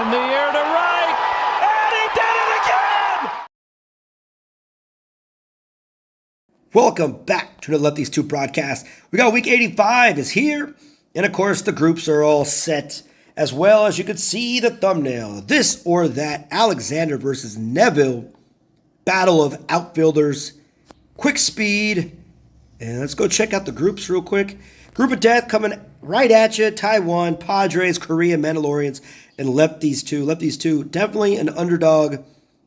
In the air to right, and he did it again! Welcome back to the Let These Two broadcast. We got week 85 is here, and of course the groups are all set, as well as you could see the thumbnail. This or that, Alexander versus Neville, battle of outfielders, quick speed, and let's go check out the groups real quick. Group of death coming right at you, Taiwan, Padres, Korea, Mandalorians, and Lefties 2. Lefties 2, definitely an underdog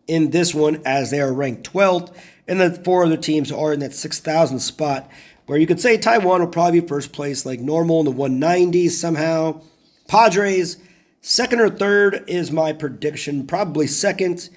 in this one as they are ranked 12th, and the four other teams are in that 6,000 spot, where you could say Taiwan will probably be first place like normal in the 190s somehow. Padres, second or third is my prediction, probably second.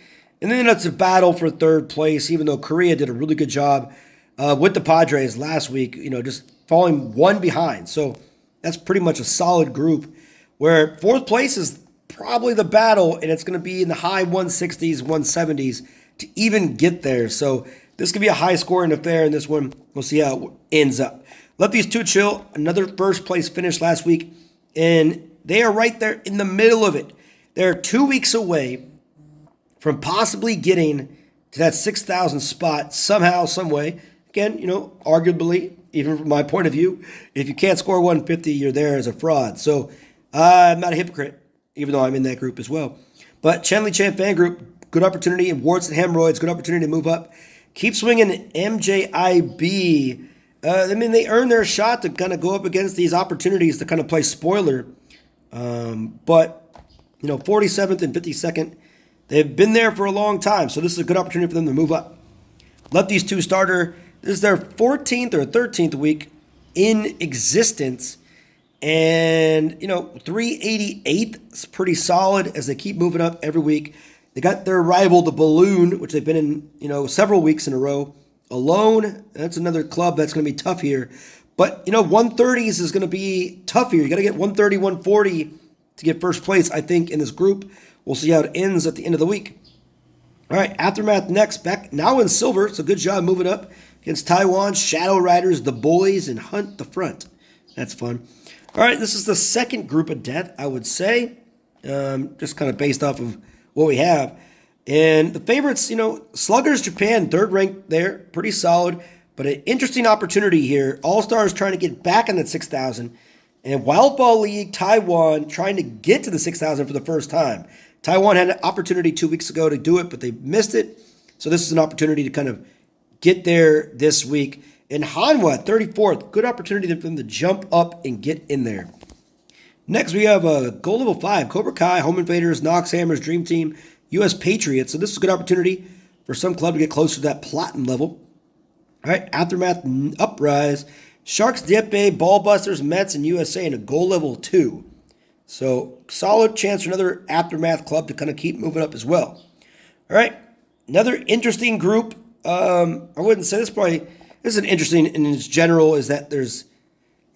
And then it's a battle for third place, even though Korea did a really good job with the Padres last week, just falling one behind. So that's pretty much a solid group, where fourth place is probably the battle, and it's going to be in the high 160s, 170s to even get there. So this could be a high-scoring affair in this one. We'll see how it ends up. Lefties 2 chill, another first-place finish last week, and they are right there in the middle of it. They're 2 weeks away from possibly getting to that 6,000 spot somehow, some way. Again, arguably, even from my point of view, if you can't score 150, you're there as a fraud. So I'm not a hypocrite, even though I'm in that group as well. But Chen Li Chan fan group, good opportunity. And warts and hemorrhoids, good opportunity to move up. Keep swinging MJIB. They earn their shot to kind of go up against these opportunities to kind of play spoiler. But 47th and 52nd, they've been there for a long time. So this is a good opportunity for them to move up. Lefties 2 starter. This is their 14th or 13th week in existence. And, 388 is pretty solid as they keep moving up every week. They got their rival, the Balloon, which they've been in, several weeks in a row. Alone, that's another club that's going to be tough here. But, 130s is going to be tough here. You got to get 130, 140 to get first place, I think, in this group. We'll see how it ends at the end of the week. All right, Aftermath next, back now in silver. So good job moving up against Taiwan, Shadow Riders, the Boys, and Hunt the Front. That's fun. All right, this is the second group of death, I would say, just kind of based off of what we have. And the favorites, Sluggers Japan, third ranked there, pretty solid, but an interesting opportunity here. All-Stars trying to get back in that 6,000, and Wild Ball League, Taiwan, trying to get to the 6,000 for the first time. Taiwan had an opportunity 2 weeks ago to do it, but they missed it. So this is an opportunity to kind of get there this week. And Hanwha, 34th, good opportunity for them to jump up and get in there. Next, we have Gold Level 5, Cobra Kai, Home Invaders, Nox Hammers, Dream Team, U.S. Patriots. So this is a good opportunity for some club to get closer to that platinum level. All right, Aftermath, Uprise, Sharks, Dieppe, Ballbusters, Mets, and USA in a Gold Level 2. So solid chance for another Aftermath club to kind of keep moving up as well. All right, another interesting group. I wouldn't say this is an interesting in its general is that there's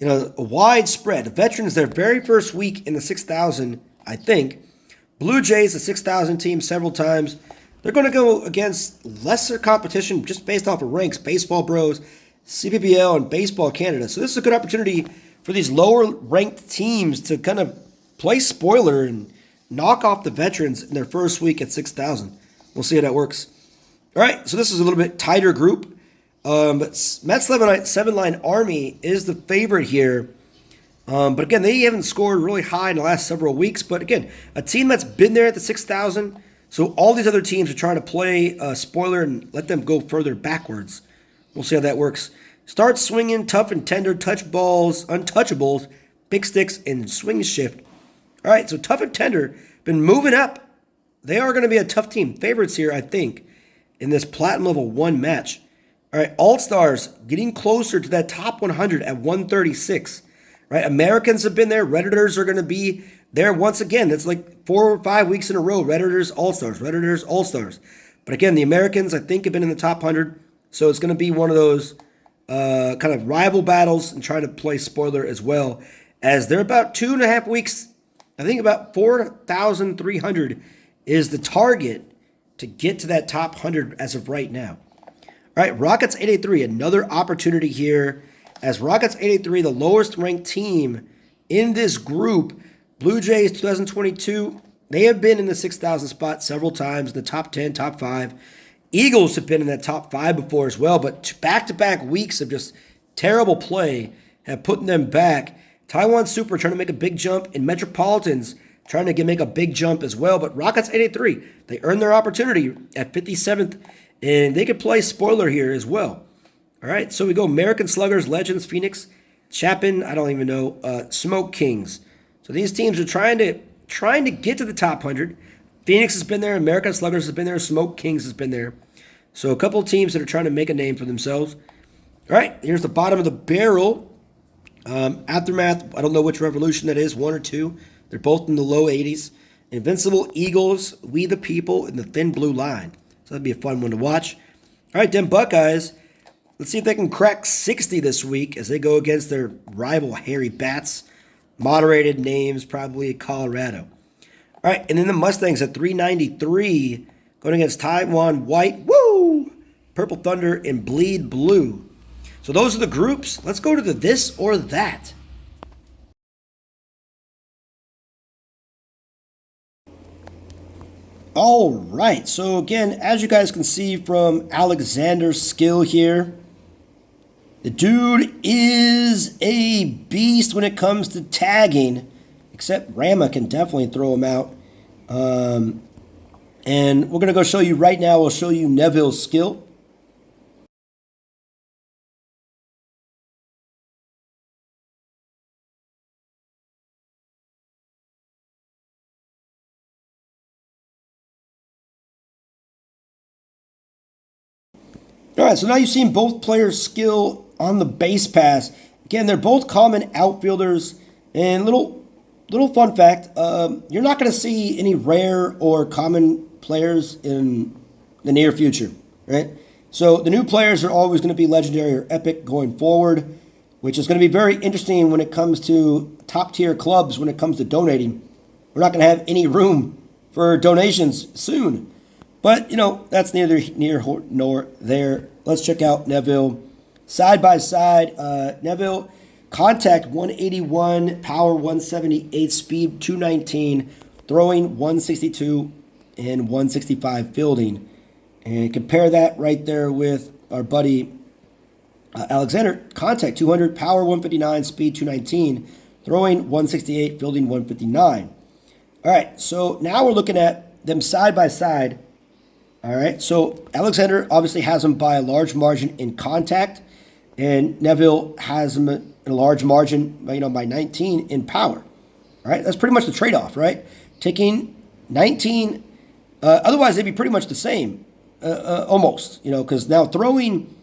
a wide spread. The Veterans, their very first week in the 6,000, I think. Blue Jays, the 6,000 team several times. They're going to go against lesser competition just based off of ranks, Baseball Bros, CPPL, and Baseball Canada. So this is a good opportunity for these lower ranked teams to kind of play spoiler and knock off the Veterans in their first week at 6,000. We'll see how that works. All right, so this is a little bit tighter group. But Mets 7-line Army is the favorite here. But again, they haven't scored really high in the last several weeks. But again, a team that's been there at the 6,000. So all these other teams are trying to play spoiler and let them go further backwards. We'll see how that works. Start swinging, tough and tender, touch balls, untouchables, big sticks, and swing shift. All right, so tough and tender, been moving up. They are going to be a tough team. Favorites here, I think, in this Platinum Level 1 match. All right, All-Stars getting closer to that top 100 at 136. Right, Americans have been there. Redditors are going to be there once again. That's like 4 or 5 weeks in a row. Redditors, All-Stars, Redditors, All-Stars. But again, the Americans, I think, have been in the top 100. So it's going to be one of those kind of rival battles and trying to play spoiler as well, as they're about 2.5 weeks. I think about 4,300 is the target to get to that top 100 as of right now. All right, Rockets 883, another opportunity here, as Rockets 883, the lowest ranked team in this group. Blue Jays 2022, They have been in the 6,000 spot several times, the top 10, top 5. Eagles have been in that top 5 before as well, but back-to-back weeks of just terrible play have put them back. Taiwan Super trying to make a big jump, and Metropolitans trying to make a big jump as well. But Rockets 883, they earned their opportunity at 57th, and they could play spoiler here as well. All right, so we go American Sluggers, Legends, Phoenix, Chapin, I don't even know, Smoke Kings. So these teams are trying to get to the top 100. Phoenix has been there, American Sluggers has been there, Smoke Kings has been there. So a couple of teams that are trying to make a name for themselves. All right, here's the bottom of the barrel. Aftermath, I don't know which revolution that is, 1 or 2. They're both in the low 80s. Invincible Eagles, We the People, and the Thin Blue Line. So that'd be a fun one to watch. All right, then Buckeyes. Let's see if they can crack 60 this week as they go against their rival Hairy Bats. Moderated names, probably Colorado. All right, and then the Mustangs at 393, going against Taiwan White, woo! Purple Thunder, and Bleed Blue. So those are the groups. Let's go to the this or that. All right, so again, as you guys can see from Alexander's skill here, the dude is a beast when it comes to tagging, except Rama can definitely throw him out. And we're going to go show you right now, we'll show you Neville's skill. All right, so now you've seen both players' skill on the base pass. Again, they're both common outfielders. And little fun fact, you're not going to see any rare or common players in the near future, right? So the new players are always going to be legendary or epic going forward, which is going to be very interesting when it comes to top-tier clubs, when it comes to donating. We're not going to have any room for donations soon. But, that's neither here nor there. Let's check out Neville. Side by side, Neville, contact 181, power 178, speed 219, throwing 162, and 165 fielding. And compare that right there with our buddy Alexander. Contact 200, power 159, speed 219, throwing 168, fielding 159. All right, so now we're looking at them side by side. All right, so Alexander obviously has him by a large margin in contact, and Neville has him in a large margin, by 19 in power. All right, that's pretty much the trade-off, right? Taking 19, otherwise they'd be pretty much the same, almost, because now throwing,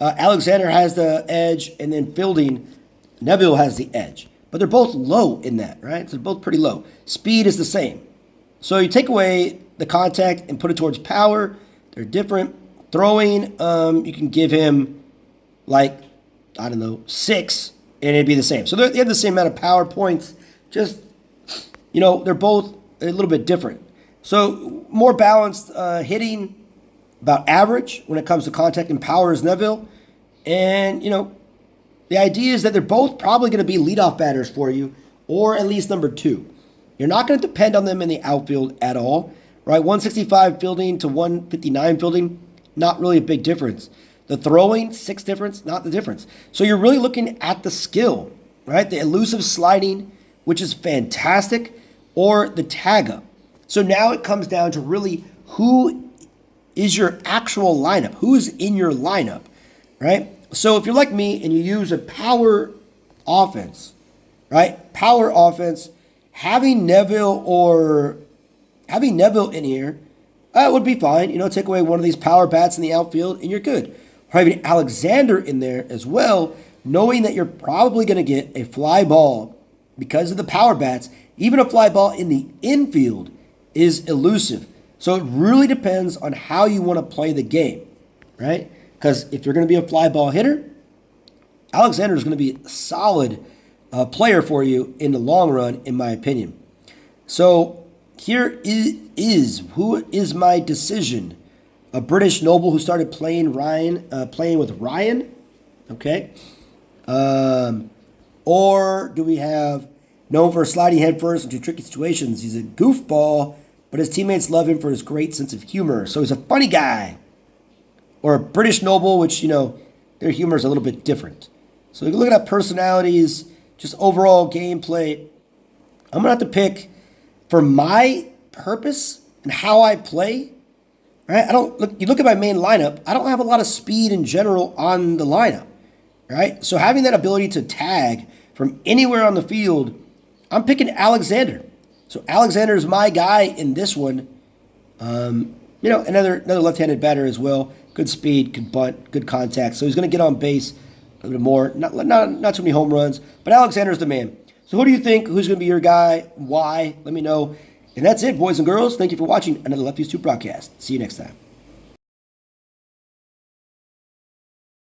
Alexander has the edge, and then fielding, Neville has the edge. But they're both low in that, right? So they're both pretty low. Speed is the same. So you take away the contact and put it towards power. They're different. Throwing, you can give him 6, and it'd be the same. So they have the same amount of power points. Just, they're both a little bit different. So more balanced hitting, about average when it comes to contact and power is Neville. And, the idea is that they're both probably going to be leadoff batters for you, or at least number 2. You're not going to depend on them in the outfield at all, right? 165 fielding to 159 fielding, not really a big difference. The throwing, 6 difference, not the difference. So you're really looking at the skill, right? The elusive sliding, which is fantastic, or the tag up. So now it comes down to really who is your actual lineup? Who is in your lineup, right? So if you're like me and you use a power offense, right? Power offense, having Neville in here would be fine. Take away one of these power bats in the outfield and you're good. Or having Alexander in there as well, knowing that you're probably going to get a fly ball because of the power bats. Even a fly ball in the infield is elusive. So it really depends on how you want to play the game, right? Because if you're going to be a fly ball hitter, Alexander is going to be a solid player for you in the long run, in my opinion. So here is who is my decision. A British noble who started playing with Ryan, okay? Or do we have Known for sliding headfirst into tricky situations, he's a goofball, but his teammates love him for his great sense of humor. So he's a funny guy. Or a British noble, which, their humor is a little bit different. So you can look at personalities, just overall gameplay. I'm going to have to pick, for my purpose and how I play, right? You look at my main lineup, I don't have a lot of speed in general on the lineup, right? So having that ability to tag from anywhere on the field, I'm picking Alexander. So Alexander is my guy in this one. Another left-handed batter as well. Good speed, good bunt, good contact. So he's going to get on base a little bit more. Not too many home runs, but Alexander's the man. So who do you think? Who's going to be your guy? Why? Let me know. And that's it, boys and girls. Thank you for watching another Lefties 2 broadcast. See you next time.